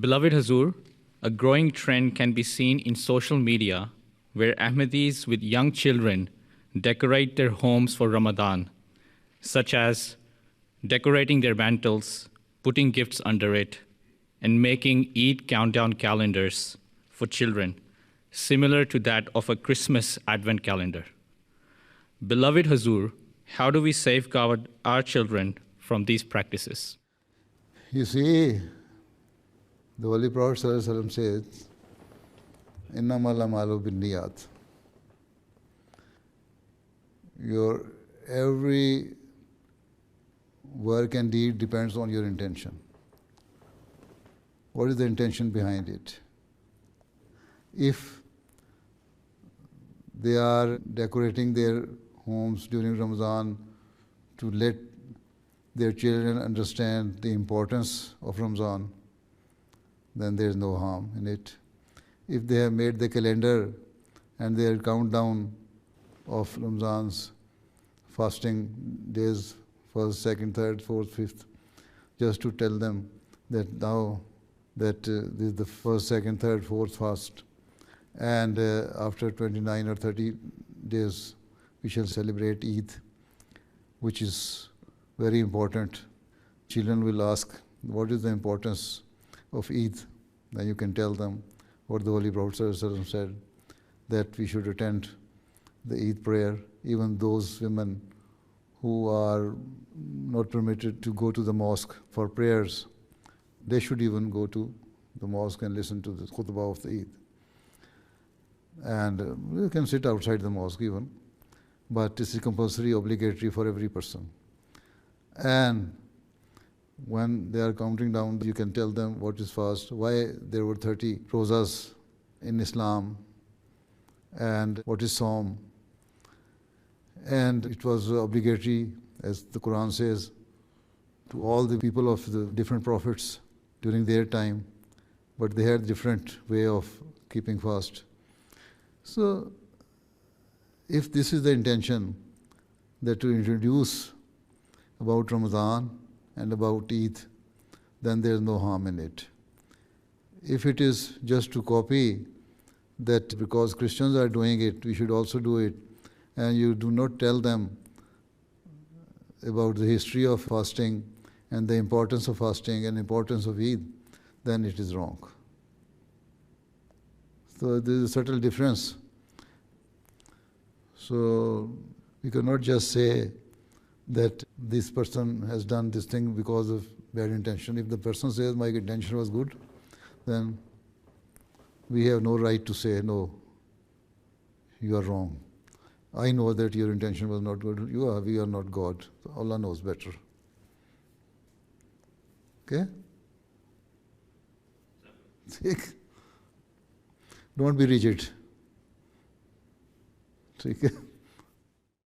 Beloved Hazur, a growing trend can be seen in social media where Ahmadis with young children decorate their homes for Ramadan, such as decorating their mantles, putting gifts under it, and making Eid countdown calendars for children, similar to that of a Christmas Advent calendar. Beloved Hazur, how do we safeguard our children from these practices? You see, the Holy Prophet ﷺ says, "Innamal a'malu binniyat." Your every work and deed depends on your intention. What is the intention behind it? If they are decorating their homes during Ramadan to let their children understand the importance of Ramadan, then there is no harm in it. If they have made the calendar and their countdown of Ramadan's fasting days, first, second, third, fourth, fifth, just to tell them that now that this is the first, second, third, fourth fast, and after 29 or 30 days we shall celebrate Eid, which is very important. Children will ask, what is the importance of Eid? Then you can tell them what the Holy Prophet ﷺ said, that we should attend the Eid prayer. Even those women who are not permitted to go to the mosque for prayers, they should even go to the mosque and listen to the khutbah of the Eid. And you can sit outside the mosque even, but this is compulsory, obligatory for every person. And when they are counting down, you can tell them what is fast, why there were 30 rozas in Islam, and what is Saum. And it was obligatory, as the Quran says, to all the people of the different prophets during their time, but they had different way of keeping fast. So, if this is the intention, that to introduce about Ramadan and about Eid, then there is no harm in it. If it is just to copy that because Christians are doing it, we should also do it, and you do not tell them about the history of fasting and the importance of fasting and importance of Eid, then it is wrong. So there is a subtle difference. So we cannot just say that this person has done this thing because of bad intention. If the person says my intention was good, then we have no right to say, no, you are wrong. I know that your intention was not good. We are not God. Allah knows better. Okay? Don't be rigid. Okay?